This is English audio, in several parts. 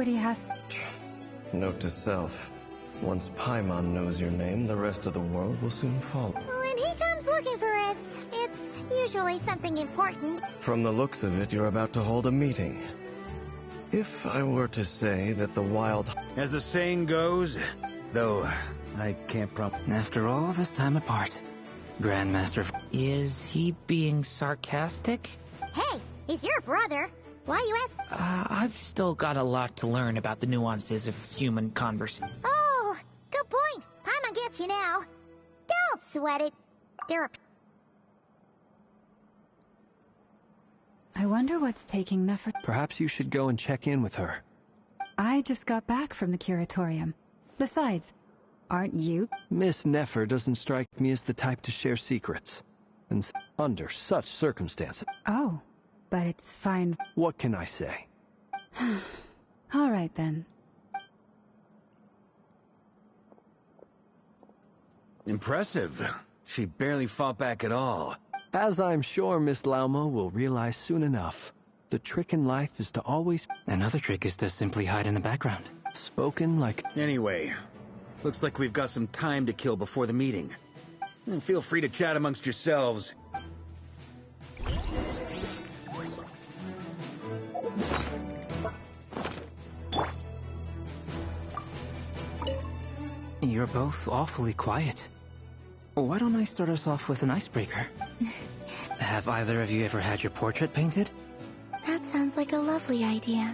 what he has... Note to self. Once Paimon knows your name, the rest of the world will soon follow. When he comes looking for us, it's usually something important. From the looks of it, you're about to hold a meeting. If I were to say that the wild... As the saying goes, though I can't After all this time apart, Grandmaster... Is he being sarcastic? Hey, he's your brother. Why you ask? I've still got a lot to learn about the nuances of human conversation. Oh, good point. Paimon gets you now. Don't sweat it. There are... I wonder what's taking Nefer... Perhaps you should go and check in with her. I just got back from the curatorium. Besides, aren't you? Miss Nefer doesn't strike me as the type to share secrets. And under such circumstances. Oh, but it's fine. What can I say? All right, then. Impressive. She barely fought back at all. As I'm sure Miss Lauma will realize soon enough, the trick in life is to always... Another trick is to simply hide in the background. Spoken like... Anyway, looks like we've got some time to kill before the meeting. Feel free to chat amongst yourselves. You're both awfully quiet. Why don't I start us off with an icebreaker? Have either of you ever had your portrait painted? That sounds like a lovely idea.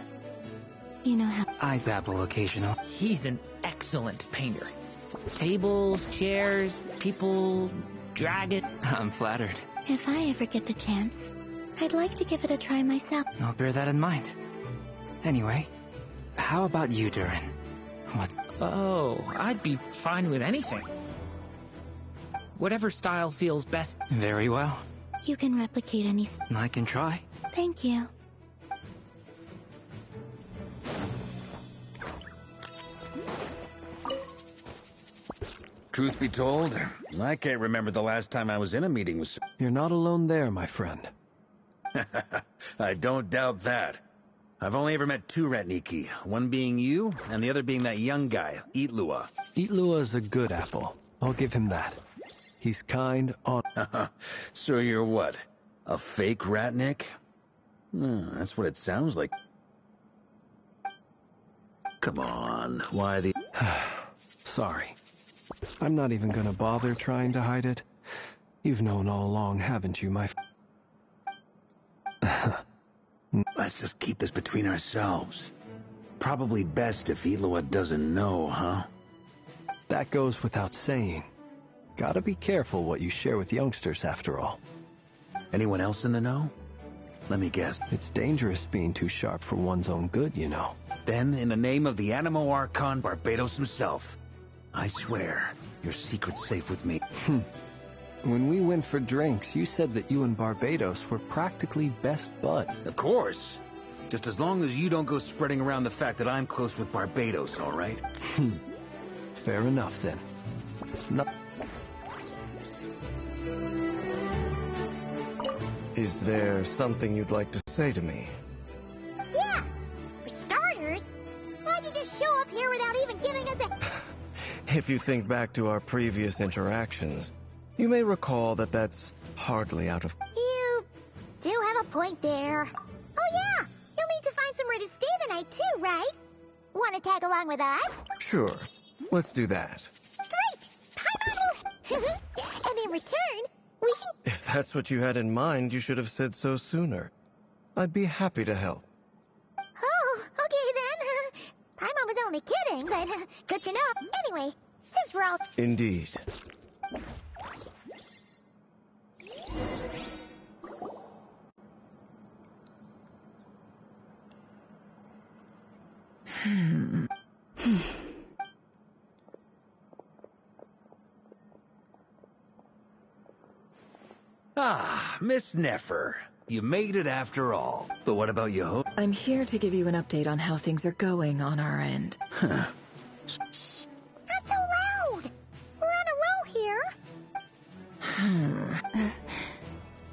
You know how... I dabble occasionally. He's an excellent painter. Tables, chairs, people, dragon. I'm flattered. If I ever get the chance, I'd like to give it a try myself. I'll bear that in mind. Anyway, how about you, Durin? What's... Oh, I'd be fine with anything. Whatever style feels best. Very well. You can replicate any... I can try. Thank you. Truth be told, I can't remember the last time I was in a meeting with... You're not alone there, my friend. I don't doubt that. I've only ever met two Ratniki, one being you, and the other being that young guy, Itlua. Itlua's a good apple. I'll give him that. He's kind, on... So you're what? A fake Ratnik? That's what it sounds like. Come on, why the... Sorry. I'm not even gonna bother trying to hide it. You've known all along, haven't you, my... Let's just keep this between ourselves. Probably best if Itlua doesn't know, huh? That goes without saying. Gotta be careful what you share with youngsters, after all. Anyone else in the know? Let me guess. It's dangerous being too sharp for one's own good, you know. Then, in the name of the Animo Archon Barbados himself, I swear, your secret's safe with me. When we went for drinks, you said that you and Barbados were practically best buds. Of course. Just as long as you don't go spreading around the fact that I'm close with Barbados, all right? Fair enough, then. No. Is there something you'd like to say to me? Yeah! For starters, why'd you just show up here without even giving us a... If you think back to our previous interactions, you may recall that that's hardly out of... You do have a point there. Oh yeah! You'll need to find somewhere to stay the night too, right? Want to tag along with us? Sure. Let's do that. Great! And in return, we can... If that's what you had in mind, you should have said so sooner. I'd be happy to help. Oh, okay then. Paimon was only kidding, but good to know. Anyway, since we're all... Indeed. Ah, Miss Nefer. You made it after all. But what about you? I'm here to give you an update on how things are going on our end. Not so loud! We're on a roll here.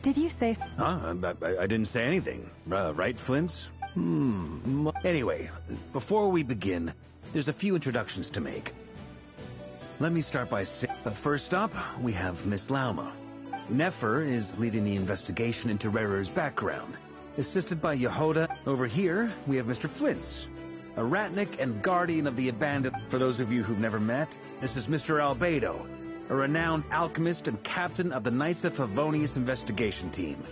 Did you say... Huh? I didn't say anything. Right, Flint's? Anyway, before we begin, there's a few introductions to make. Let me start by saying, first up, we have Miss Lauma. Nefer is leading the investigation into Rerer's background, assisted by Yehoda. Over here, we have Mr. Flintz, a ratnik and guardian of the abandoned. For those of you who've never met, this is Mr. Albedo, a renowned alchemist and captain of the Knights of Favonius investigation team.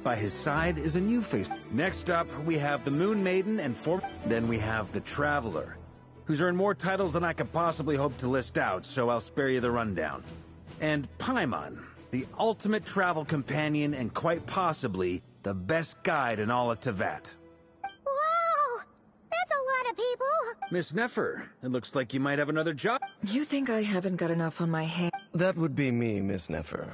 By his side is a new face. Next up, we have the Moon Maiden and Then we have the Traveler, who's earned more titles than I could possibly hope to list out, so I'll spare you the rundown. And Paimon, the ultimate travel companion and quite possibly the best guide in all of Tevat. Wow! That's a lot of people! Miss Nefer, it looks like you might have another job. You think I haven't got enough on my hands? That would be me, Miss Nefer.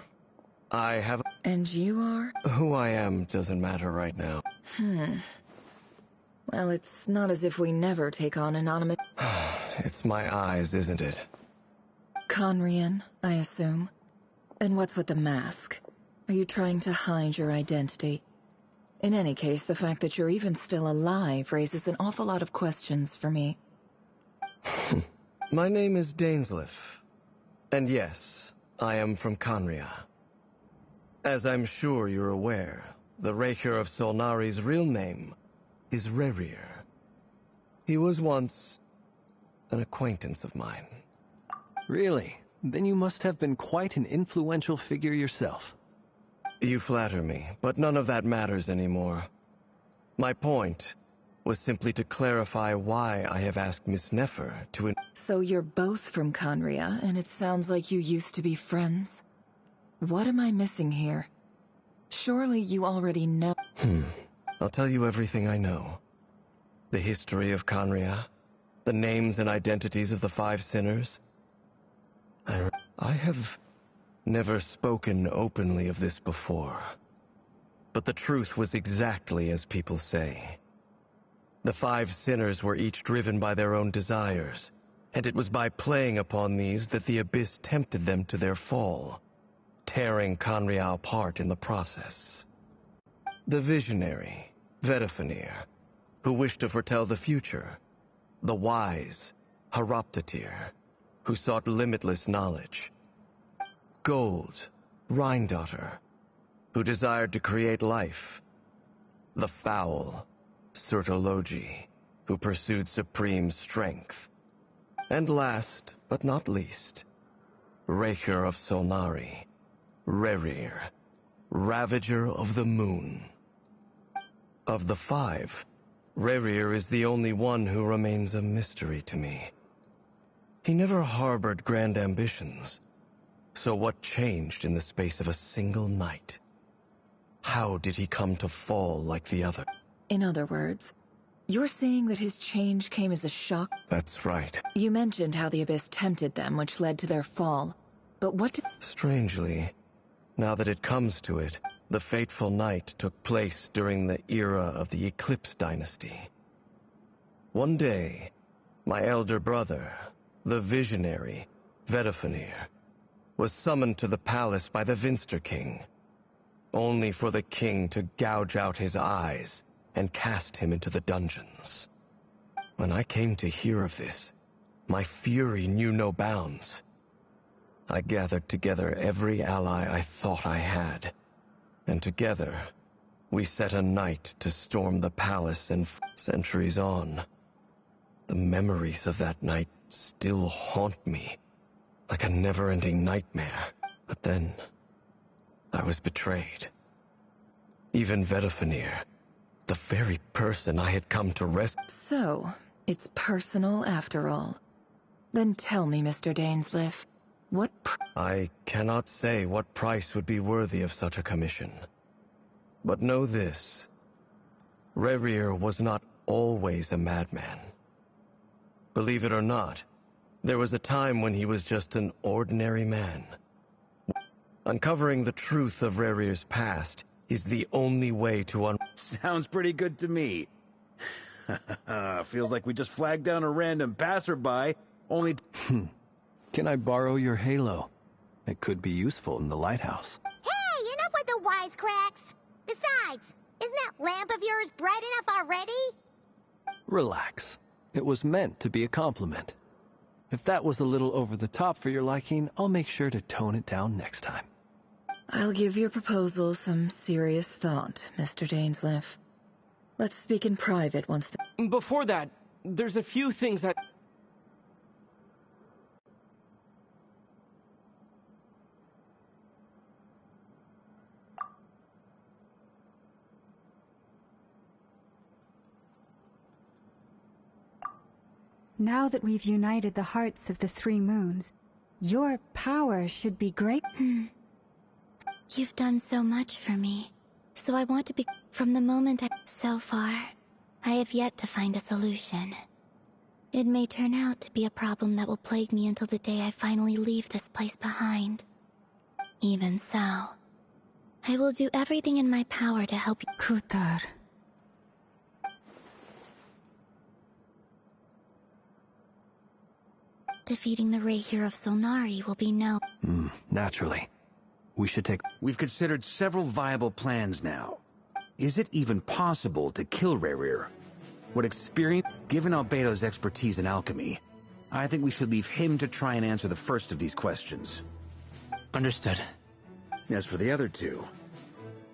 I have... And you are? Who I am doesn't matter right now. Well, it's not as if we never take on anonymous... It's my eyes, isn't it? Conrian, I assume. And what's with the mask? Are you trying to hide your identity? In any case, the fact that you're even still alive raises an awful lot of questions for me. My name is Dainsleif. And yes, I am from Conria. As I'm sure you're aware, the Raker of Solnari's real name is Rerir. He was once an acquaintance of mine. Really? Then you must have been quite an influential figure yourself. You flatter me, but none of that matters anymore. My point was simply to clarify why I have asked Miss Nefer to... So you're both from Conria, and it sounds like you used to be friends? What am I missing here? Surely you already know... I'll tell you everything I know. The history of Conria, the names and identities of the 5 sinners. I have never spoken openly of this before. But the truth was exactly as people say. The 5 sinners were each driven by their own desires, and it was by playing upon these that the Abyss tempted them to their fall, tearing Conria apart in the process. The visionary, Vedifenir, who wished to foretell the future. The wise, Haroptatir, who sought limitless knowledge. Gold, Rheindotter, who desired to create life. The foul, Sertologi, who pursued supreme strength. And last, but not least, Raker of Solnari, Rerir, Ravager of the Moon. Of the 5, Rerir is the only one who remains a mystery to me. He never harbored grand ambitions. So what changed in the space of a single night? How did he come to fall like the other? In other words, you're saying that his change came as a shock? That's right. You mentioned how the Abyss tempted them, which led to their fall. But what did... Strangely, now that it comes to it, the fateful night took place during the era of the Eclipse Dynasty. One day, my elder brother, the visionary, Vedifenir, was summoned to the palace by the Vinster King, only for the king to gouge out his eyes and cast him into the dungeons. When I came to hear of this, my fury knew no bounds. I gathered together every ally I thought I had, and together we set a night to storm the palace, and centuries on, the memories of that night still haunt me like a never-ending nightmare. But then, I was betrayed. Even Vedifenir, the very person I had come to rescue. So, it's personal after all. Then tell me, Mr. Dainsleif, what I cannot say what price would be worthy of such a commission. But know this. Rerir was not always a madman. Believe it or not, there was a time when he was just an ordinary man. Uncovering the truth of Rerir's past is the only way to Sounds pretty good to me. Feels like we just flagged down a random passerby, only... Can I borrow your halo? It could be useful in the lighthouse. Hey, enough with the wisecracks! Besides, isn't that lamp of of yours bright enough already? Relax. It was meant to be a compliment. If that was a little over the top for your liking, I'll make sure to tone it down next time. I'll give your proposal some serious thought, Mr. Dainsleif. Let's speak in private once the... Before that, there's a few things I... Now that we've united the hearts of the three moons, your power should be great. You've done so much for me, so I want to be... From the moment So far, I have yet to find a solution. It may turn out to be a problem that will plague me until the day I finally leave this place behind. Even so, I will do everything in my power to help you. Kutar. Defeating the Rahier of Solnari will be no... Naturally. We should take... We've considered several viable plans now. Is it even possible to kill Rahier? What experience... Given Albedo's expertise in alchemy, I think we should leave him to try and answer the first of these questions. Understood. As for the other two,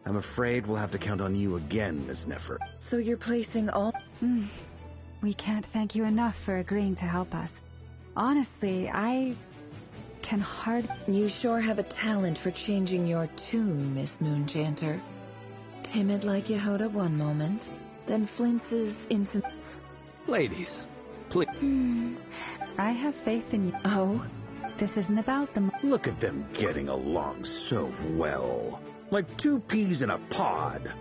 I'm afraid we'll have to count on you again, Miss Nefer. So you're placing all... We can't thank you enough for agreeing to help us. Honestly, I can hardly... You sure have a talent for changing your tune, Miss Moonchanter. Timid like Yehoda one moment, then flinches instant... Ladies, please. I have faith in you. Oh? This isn't about the... Look at them getting along so well. Like two peas in a pod.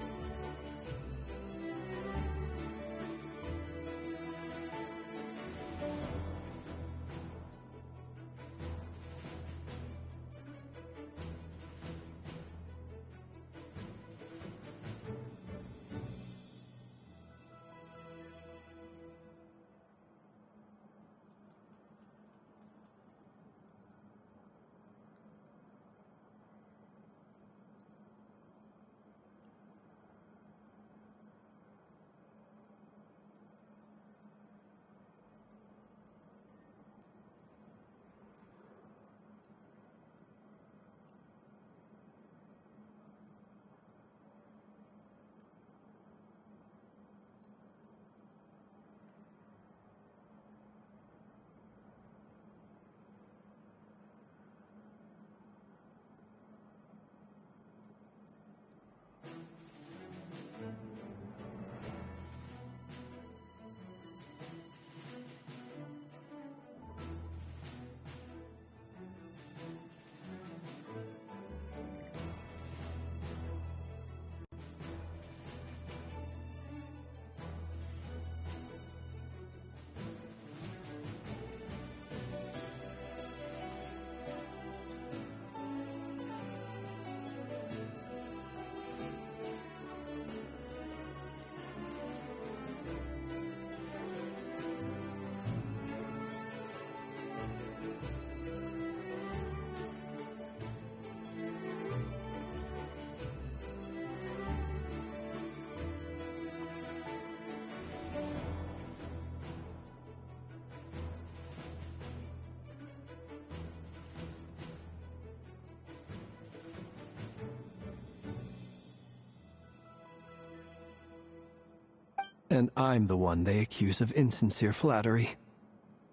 And I'm the one they accuse of insincere flattery.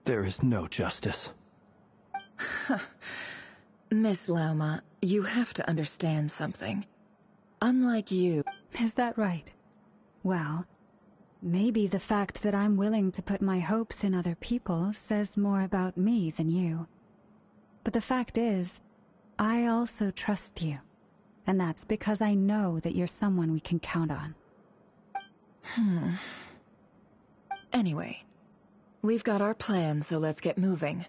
There is no justice. Miss Lauma, you have to understand something. Unlike you... Is that right? Well, maybe the fact that I'm willing to put my hopes in other people says more about me than you. But the fact is, I also trust you. And that's because I know that you're someone we can count on. Anyway, we've got our plan, so let's get moving.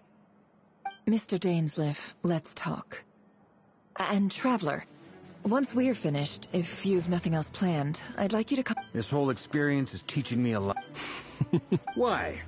Mr. Dainsleif, let's talk. And Traveler, once we're finished, if you've nothing else planned, I'd like you to come... This whole experience is teaching me a lot. Why?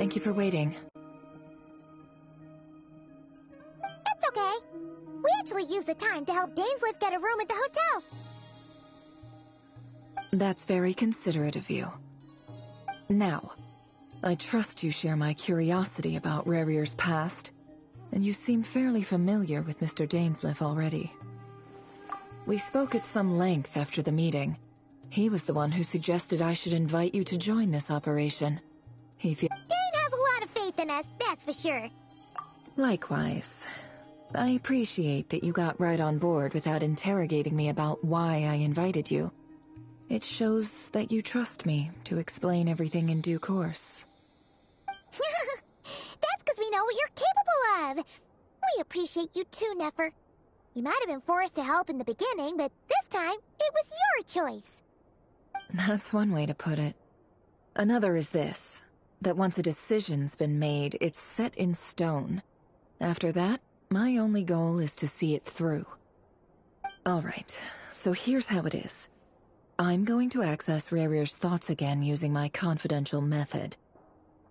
Thank you for waiting. That's okay. We actually used the time to help Dainsleif get a room at the hotel. That's very considerate of you. Now, I trust you share my curiosity about Rarier's past, and you seem fairly familiar with Mr. Dainsleif already. We spoke at some length after the meeting. He was the one who suggested I should invite you to join this operation. Dane has a lot of faith in us, that's for sure. Likewise. I appreciate that you got right on board without interrogating me about why I invited you. It shows that you trust me to explain everything in due course. That's because we know what you're capable of. We appreciate you too, Nefer. You might have been forced to help in the beginning, but this time, it was your choice. That's one way to put it. Another is this, that once a decision's been made, it's set in stone. After that, my only goal is to see it through. Alright, so here's how it is. I'm going to access Rarier's thoughts again using my confidential method.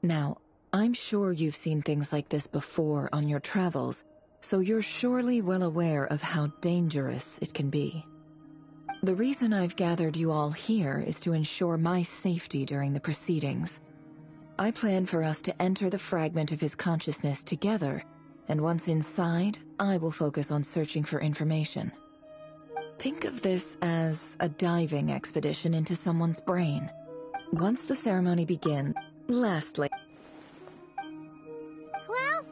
Now, I'm sure you've seen things like this before on your travels, so you're surely well aware of how dangerous it can be. The reason I've gathered you all here is to ensure my safety during the proceedings. I plan for us to enter the fragment of his consciousness together, and once inside, I will focus on searching for information. Think of this as a diving expedition into someone's brain. Once the ceremony begins, lastly, well,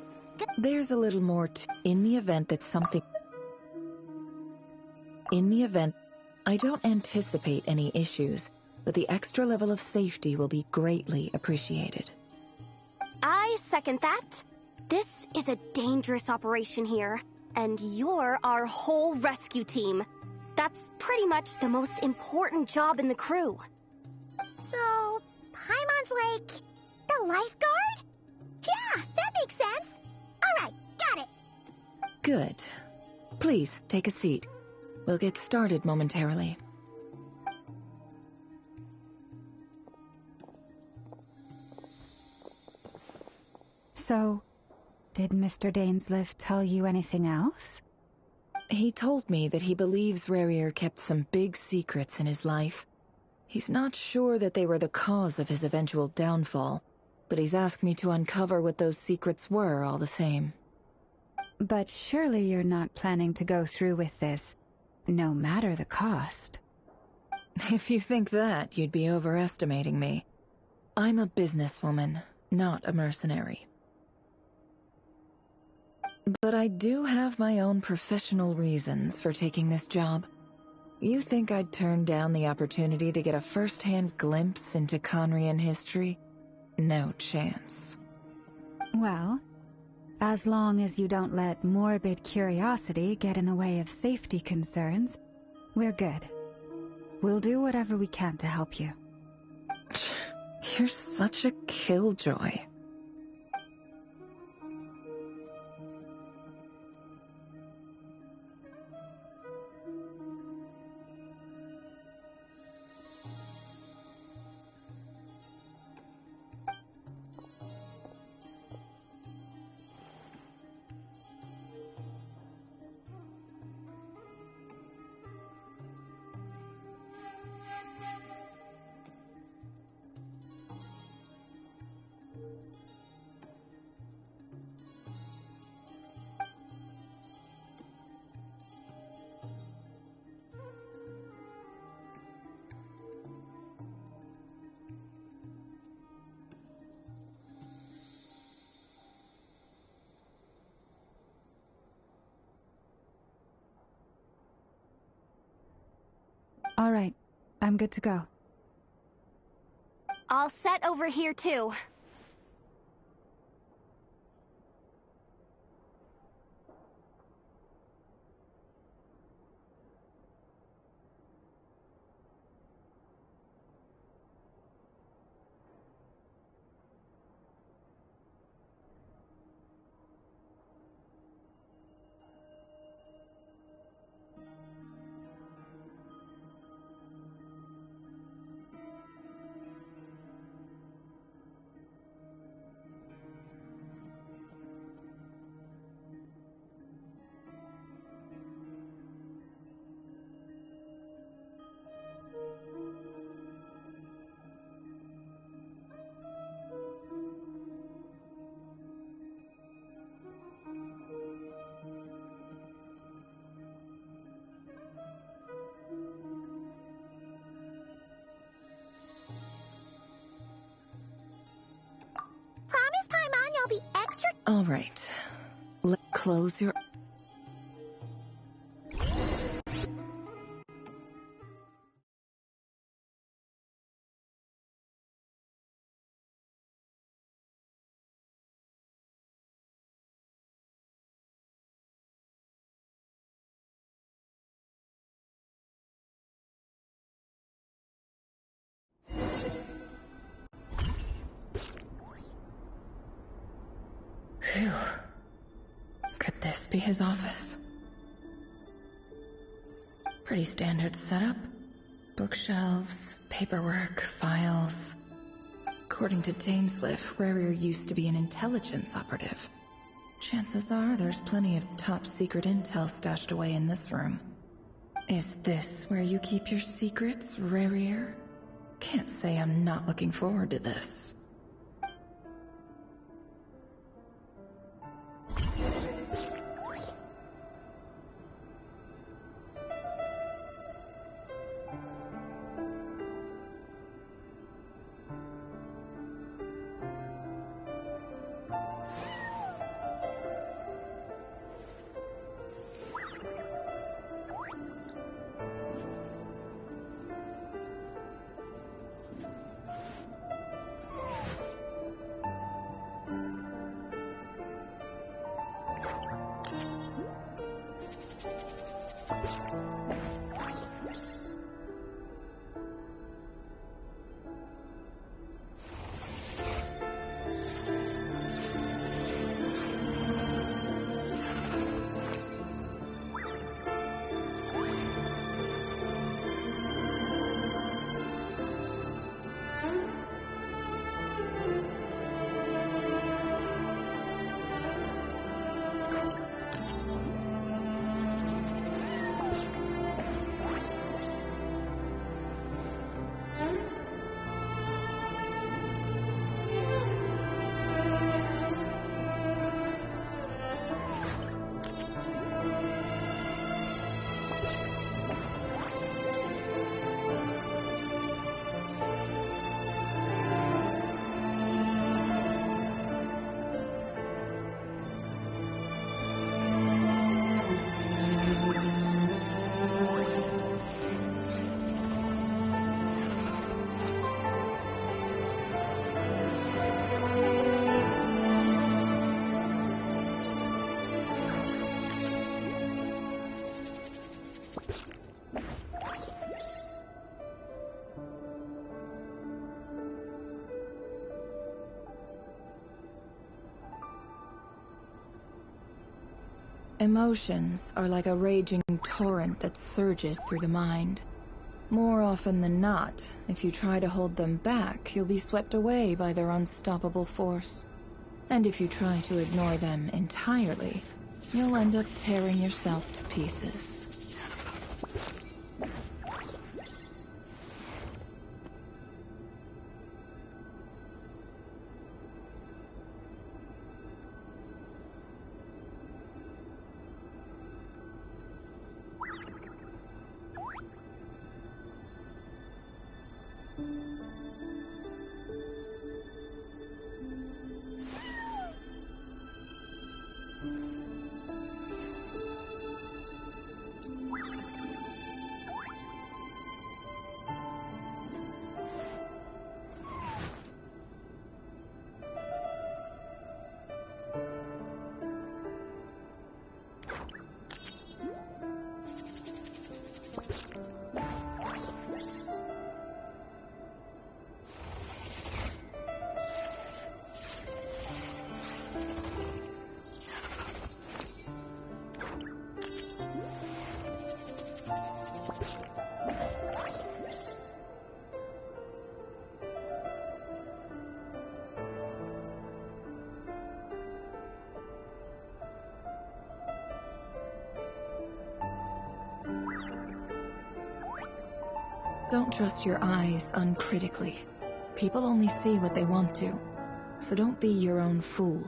there's a little more in the event that something... In the event, I don't anticipate any issues, but the extra level of safety will be greatly appreciated. I second that. This is a dangerous operation here, and you're our whole rescue team. That's pretty much the most important job in the crew. So, Paimon's like the lifeguard? Yeah, that makes sense. Alright, got it. Good. Please, take a seat. We'll get started momentarily. So, did Mr. Dainsleif tell you anything else? He told me that he believes Rarier kept some big secrets in his life. He's not sure that they were the cause of his eventual downfall, but he's asked me to uncover what those secrets were all the same. But surely you're not planning to go through with this, no matter the cost. If you think that, you'd be overestimating me. I'm a businesswoman, not a mercenary. But I do have my own professional reasons for taking this job. You think I'd turn down the opportunity to get a first-hand glimpse into Conrian history? No chance. Well, as long as you don't let morbid curiosity get in the way of safety concerns, we're good. We'll do whatever we can to help you. You're such a killjoy. All right, I'm good to go. All set over here, too. All right. Close your... Phew. Could this be his office? Pretty standard setup. Bookshelves, paperwork, files. According to Tamesliff, Rarier used to be an intelligence operative. Chances are there's plenty of top-secret intel stashed away in this room. Is this where you keep your secrets, Rarier? Can't say I'm not looking forward to this. Emotions are like a raging torrent that surges through the mind. More often than not, if you try to hold them back, you'll be swept away by their unstoppable force. And if you try to ignore them entirely, you'll end up tearing yourself to pieces. Don't trust your eyes uncritically. People only see what they want to, so don't be your own fool.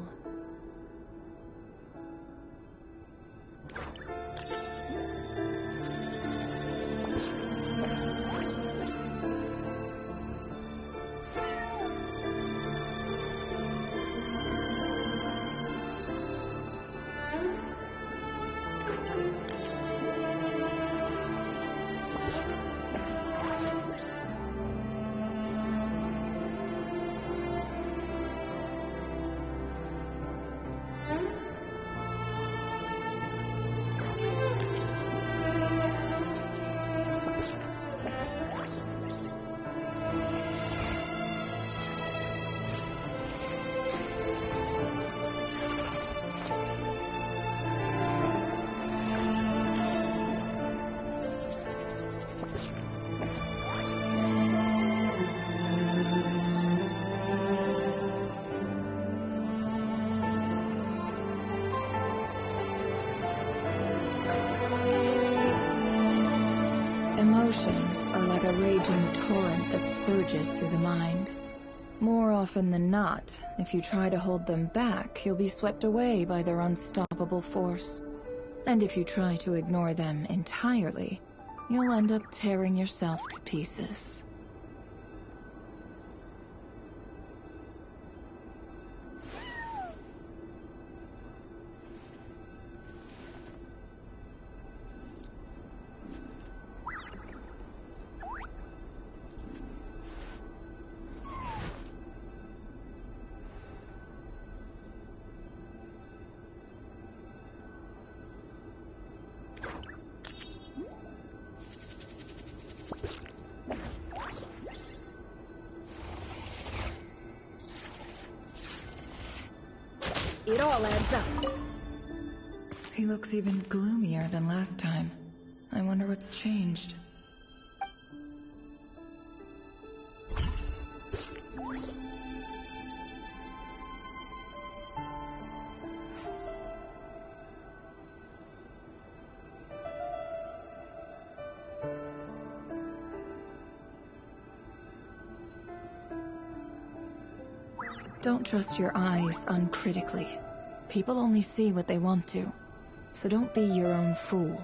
Emotions are like a raging torrent that surges through the mind. More often than not, if you try to hold them back, you'll be swept away by their unstoppable force. And if you try to ignore them entirely, you'll end up tearing yourself to pieces. It all adds up. He looks even gloomier than last time. I wonder what's changed. Don't trust your eyes uncritically. People only see what they want to, so don't be your own fool.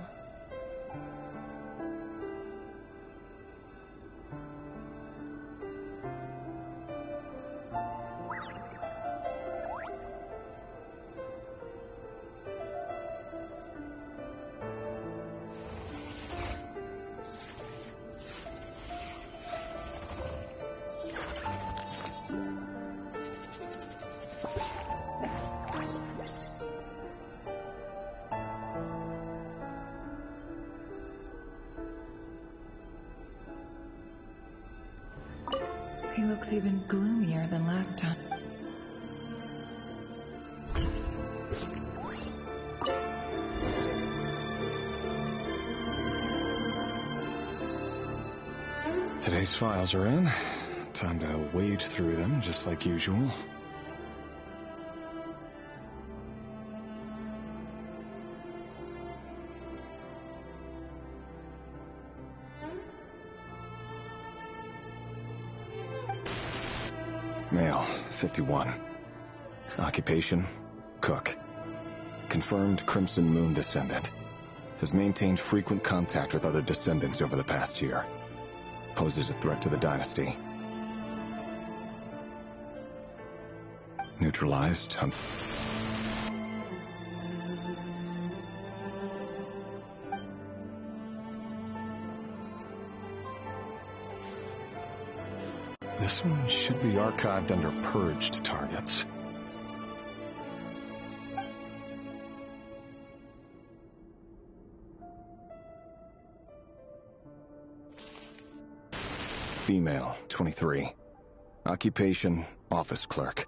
He looks even gloomier than last time. Today's files are in. Time to wade through them, just like usual. Male, 51. Occupation, cook. Confirmed Crimson Moon descendant. Has maintained frequent contact with other descendants over the past year. Poses a threat to the dynasty. Neutralized. This one should be archived under purged targets. Female, 23. Occupation, office clerk.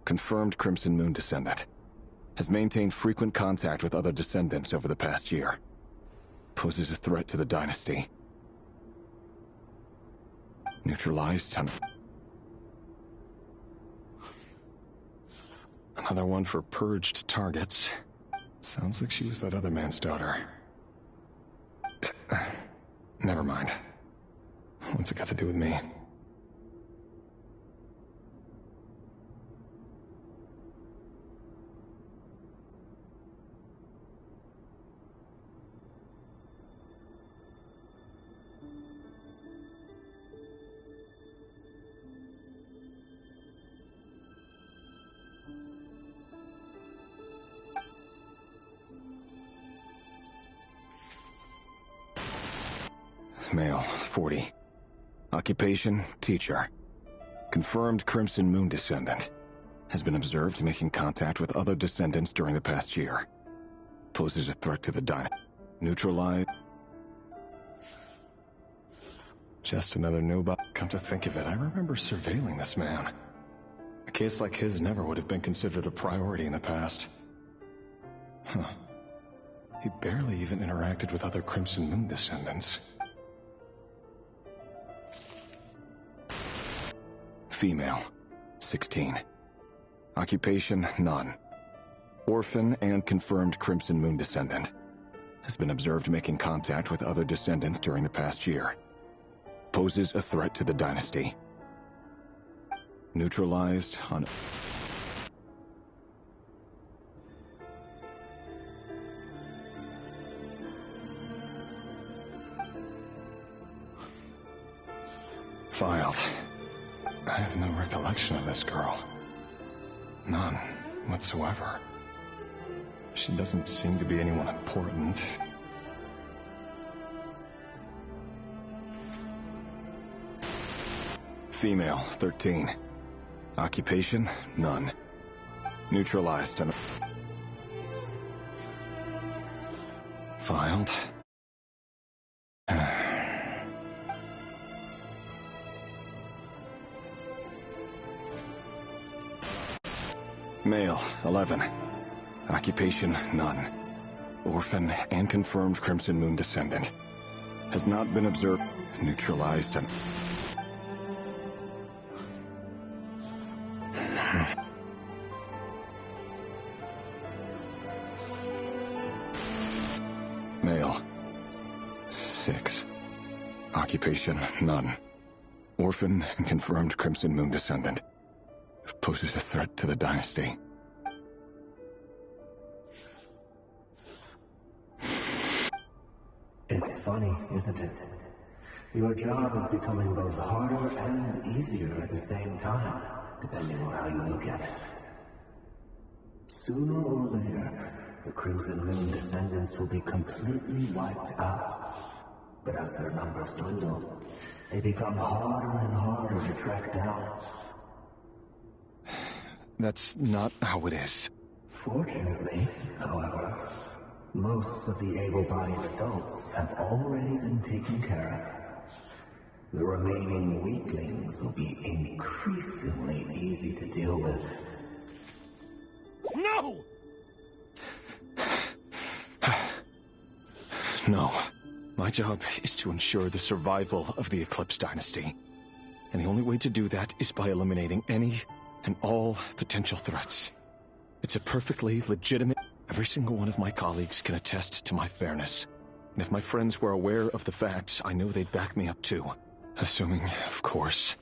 Confirmed Crimson Moon descendant. Has maintained frequent contact with other descendants over the past year. Poses a threat to the dynasty. Neutralized. Another one for purged targets. Sounds like she was that other man's daughter. Never mind. What's it got to do with me? Male, 40. Occupation, teacher. Confirmed Crimson Moon descendant. Has been observed making contact with other descendants during the past year. Poses a threat to the dynasty. Neutralized. Just another nobody. Come to think of it, I remember surveilling this man. A case like his never would have been considered a priority in the past. Huh. He barely even interacted with other Crimson Moon descendants. Female, 16. Occupation, none. Orphan and confirmed Crimson Moon descendant. has been observed making contact with other descendants during the past year. Poses a threat to the dynasty. Neutralized on... Filed. I have no recollection of this girl. None whatsoever. She doesn't seem to be anyone important. Female, 13. Occupation, none. Neutralized on... Filed. Male, 11. Occupation, none. Orphan and confirmed Crimson Moon descendant. Has not been observed. Neutralized and... Male. 6. Occupation, none. Orphan and confirmed Crimson Moon descendant. Poses a threat to the dynasty. It's funny, isn't it? Your job is becoming both harder and easier at the same time, depending on how you look at it. Sooner or later, the Crimson Moon descendants will be completely wiped out. But as their numbers dwindle, they become harder and harder to track down. That's not how it is. Fortunately, however, most of the able-bodied adults have already been taken care of. The remaining weaklings will be increasingly easy to deal with. No! No. My job is to ensure the survival of the Eclipse Dynasty. And the only way to do that is by eliminating any and all potential threats. It's a perfectly legitimate... Every single one of my colleagues can attest to my fairness. And if my friends were aware of the facts, I know they'd back me up too. Assuming, of course,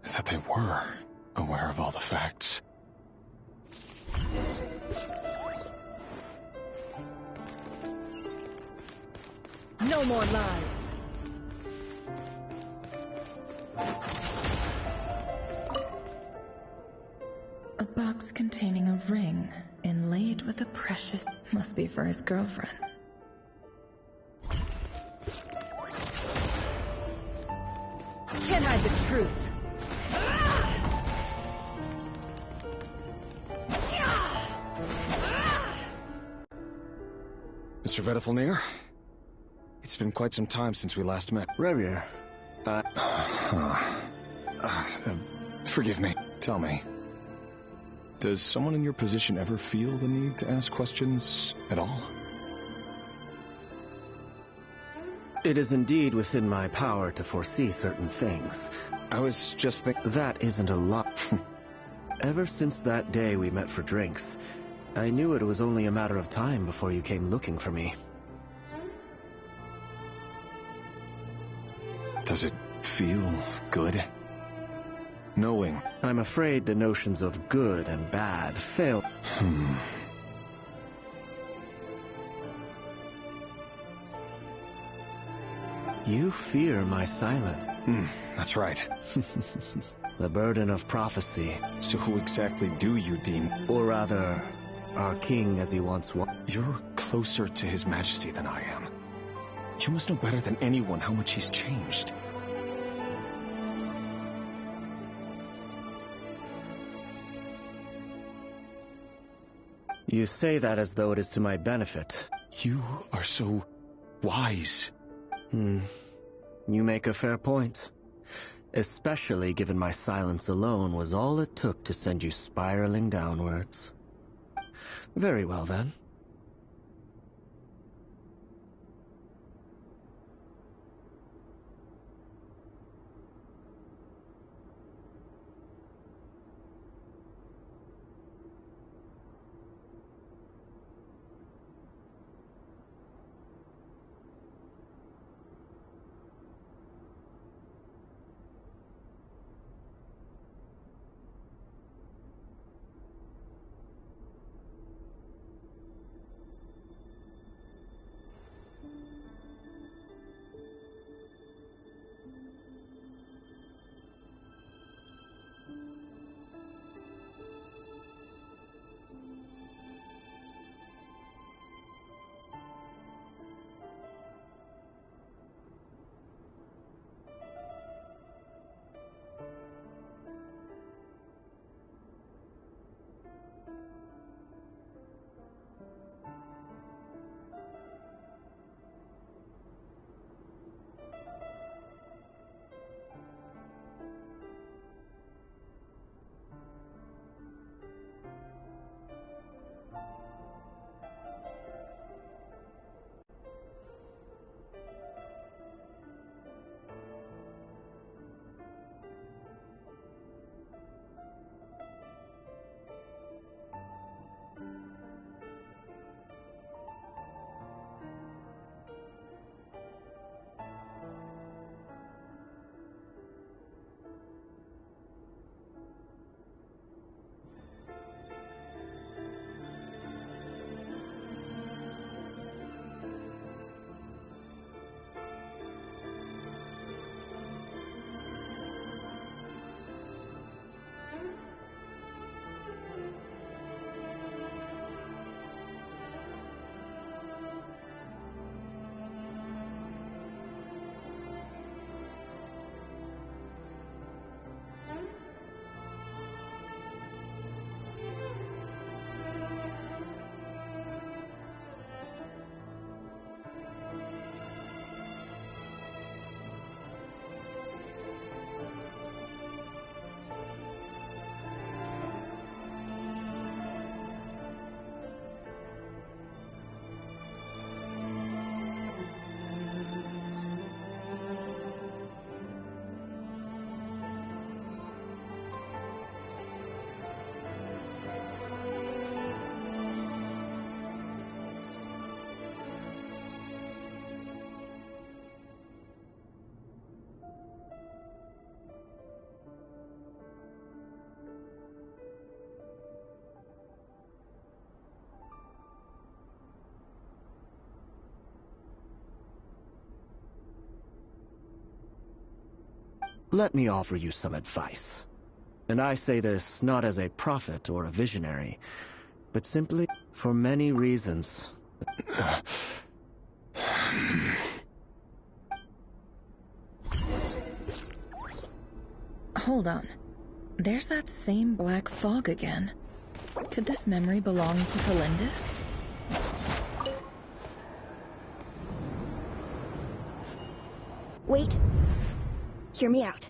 that they were aware of all the facts. No more lies. A box containing a ring inlaid with a precious... Must be for his girlfriend. Can't hide the truth. Mr. Vedifalnir? It's been quite some time since we last met. Revere, forgive me. Tell me. Does someone in your position ever feel the need to ask questions at all? It is indeed within my power to foresee certain things. I was just thinking... That isn't a lot. Ever since that day we met for drinks, I knew it was only a matter of time before you came looking for me. Does it feel good? Knowing... I'm afraid the notions of good and bad fail. You fear my silence. That's right. The burden of prophecy. So who exactly do you deem? Or rather, our king as he once was. You're closer to His Majesty than I am. You must know better than anyone how much he's changed. You say that as though it is to my benefit. You are so wise. You make a fair point. Especially given my silence alone was all it took to send you spiraling downwards. Very well then. Let me offer you some advice. And I say this not as a prophet or a visionary, but simply for many reasons. Hold on. There's that same black fog again. Could this memory belong to Felindus? Wait. Hear me out.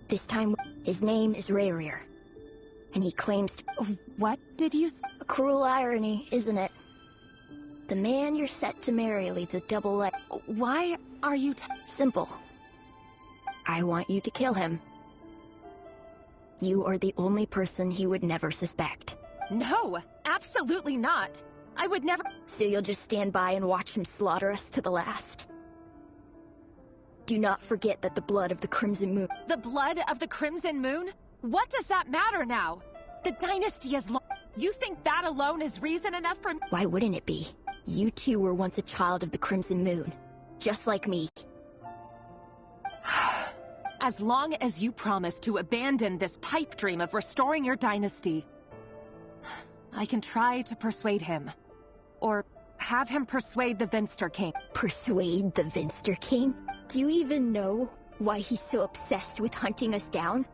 This time, his name is Rayrir. And he claims to... What did you... A cruel irony, isn't it? The man you're set to marry leads a double life. Why are you... Simple. I want you to kill him. You are the only person he would never suspect. No, absolutely not. I would never... So you'll just stand by and watch him slaughter us to the last? Do not forget that the blood of the Crimson Moon... The blood of the Crimson Moon? What does that matter now? The dynasty is long. You think that alone is reason enough for... Why wouldn't it be? You too were once a child of the Crimson Moon. Just like me. As long as you promise to abandon this pipe dream of restoring your dynasty, I can try to persuade him. Or have him persuade the Vinster King. Persuade the Vinster King? Do you even know why he's so obsessed with hunting us down?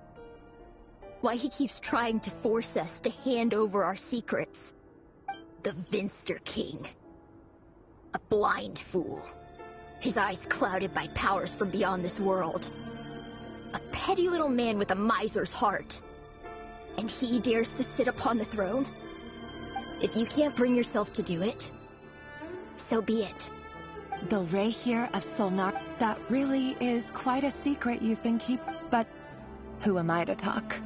Why he keeps trying to force us to hand over our secrets? The Vinster King. A blind fool. His eyes clouded by powers from beyond this world. A petty little man with a miser's heart. And he dares to sit upon the throne? If you can't bring yourself to do it, so be it. The Rayrir of Solnar, that really is quite a secret you've been keeping. But who am I to talk?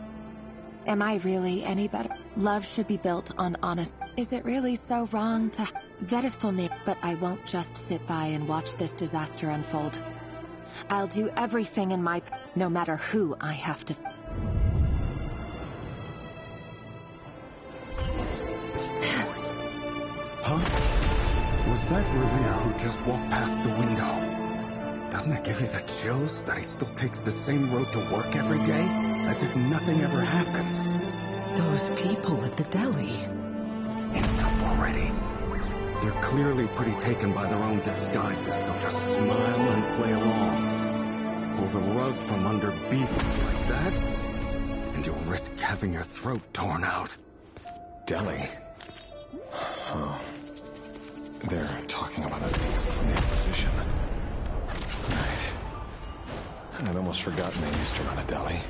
Am I really any better? Love should be built on honest. Is it really so wrong to... Vedifulnik, but I won't just sit by and watch this disaster unfold. I'll do everything in my... no matter who I have to... Huh? Was that Rayrir who just walked past the window? Doesn't it give you the chills that he still takes the same road to work every day? As if nothing ever happened. Those people at the deli. Enough already. They're clearly pretty taken by their own disguises, so just smile and play along. Pull the rug from under beasts like that, and you'll risk having your throat torn out. Deli? Oh. They're talking about us from the Inquisition. Right. I'd almost forgotten they used to run a deli.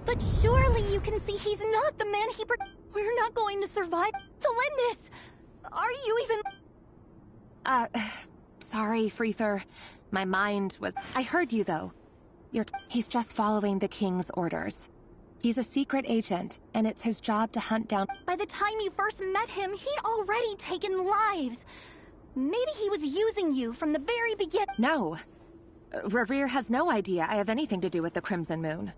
But surely you can see he's not the man he... We're not going to survive. Felindus! Are you even... Sorry, Freether. My mind was... I heard you, though. He's just following the King's orders. He's a secret agent, and it's his job to hunt down... By the time you first met him, he'd already taken lives. Maybe he was using you from the very beginning. No. Rayrir has no idea I have anything to do with the Crimson Moon.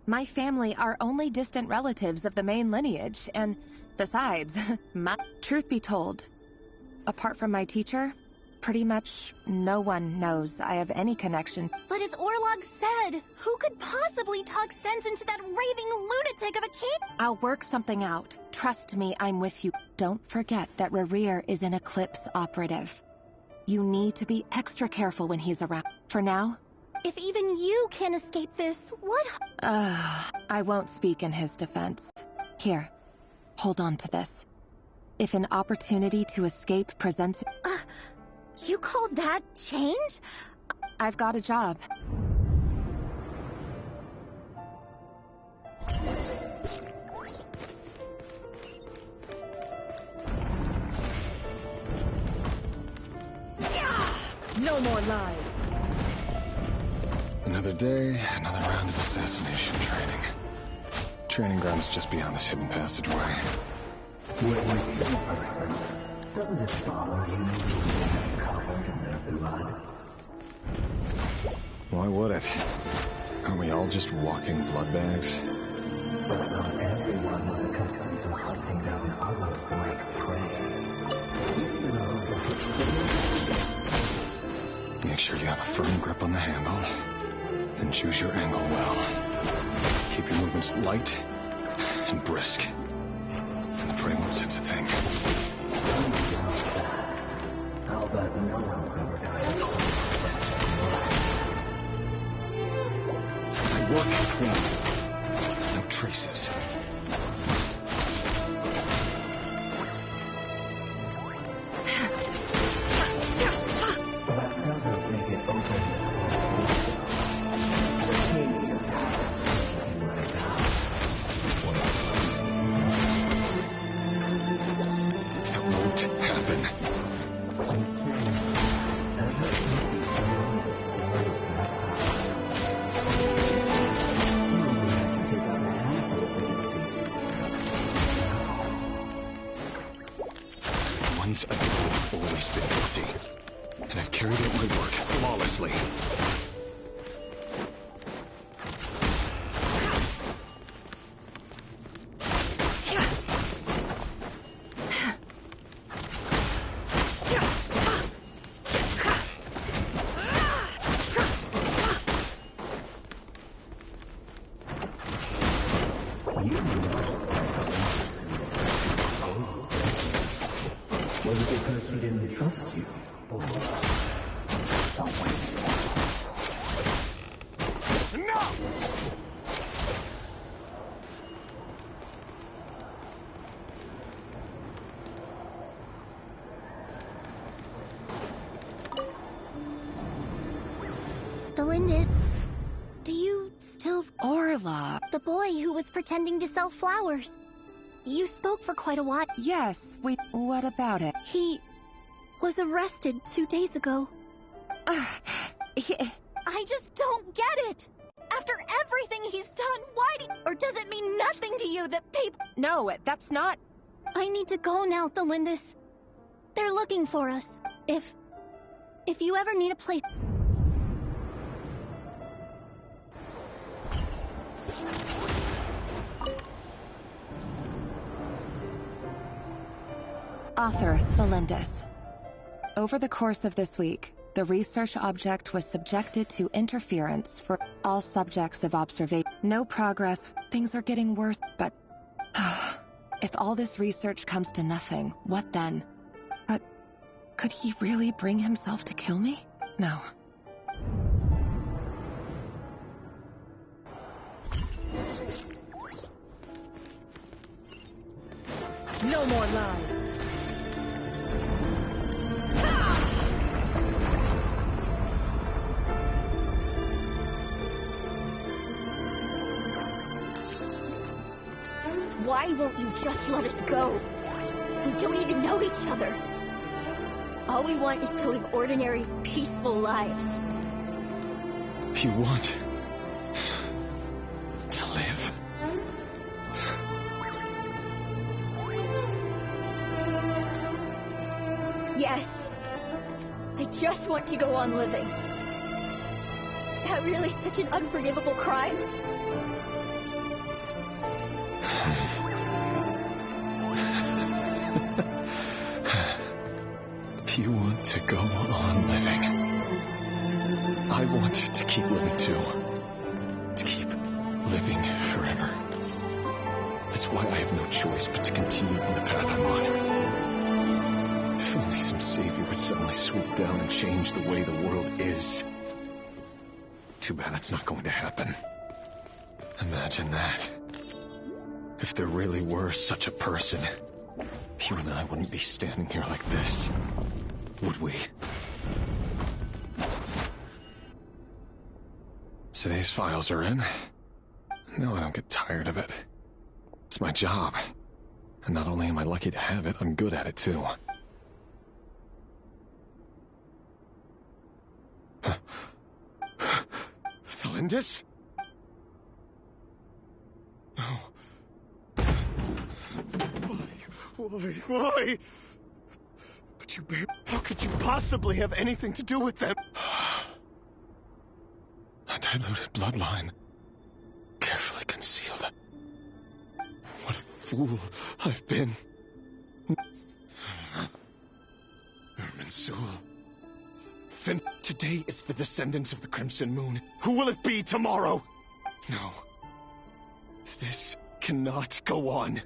My family are only distant relatives of the main lineage, and besides, truth be told, apart from my teacher, pretty much no one knows I have any connection. But as Orlog said, who could possibly talk sense into that raving lunatic of a king? I'll work something out. Trust me, I'm with you. Don't forget that Rayrir is an Eclipse operative. You need to be extra careful when he's around. For now... If even you can escape this, what... I won't speak in his defense. Here, hold on to this. If an opportunity to escape presents... you call that change? I've got a job. No more lies. Another day, another round of assassination training. Training grounds just beyond this hidden passageway. With this person, doesn't it bother you to get covered in their blood? Why would it? Aren't we all just walking blood bags? But not everyone was accustomed to hunting down others like prey. You know the Make sure you have a firm grip on the handle. Then choose your angle well. Keep your movements light and brisk. And the prey won't sense a thing. I'll bet no one's ever died. My work clean. No traces. That doesn't make it open. That won't happen. Once I've always been guilty, and I've carried out my work flawlessly. Was it because he didn't trust you? Or something? Enough! Delindis, do you still... Orla. The boy who was pretending to sell flowers. You spoke for quite a while. Yes, what about it? He was arrested 2 days ago. I just don't get it! After everything he's done, why do... Or does it mean nothing to you that people... No, that's not... I need to go now, Delindis. They're looking for us. If you ever need a place... Author, Delindis. Over the course of this week, the research object was subjected to interference for all subjects of observation. No progress. Things are getting worse, but... if all this research comes to nothing, what then? But could he really bring himself to kill me? No. No more lies. Why won't you just let us go? We don't even know each other. All we want is to live ordinary, peaceful lives. You want to live? Yes. I just want to go on living. Is that really such an unforgivable crime? You want to go on living. I want to keep living too. To keep living forever. That's why I have no choice but to continue on the path I'm on. If only some savior would suddenly swoop down and change the way the world is. Too bad that's not going to happen. Imagine that. If there really were such a person, you and I wouldn't be standing here like this, would we? Today's files are in. No, I don't get tired of it. It's my job. And not only am I lucky to have it, I'm good at it too. Delindis? No. Why? But you, babe, how could you possibly have anything to do with them? A diluted bloodline. Carefully concealed. What a fool I've been. Mansoul. infant. Today it's the descendants of the Crimson Moon. Who will it be tomorrow? No. This cannot go on.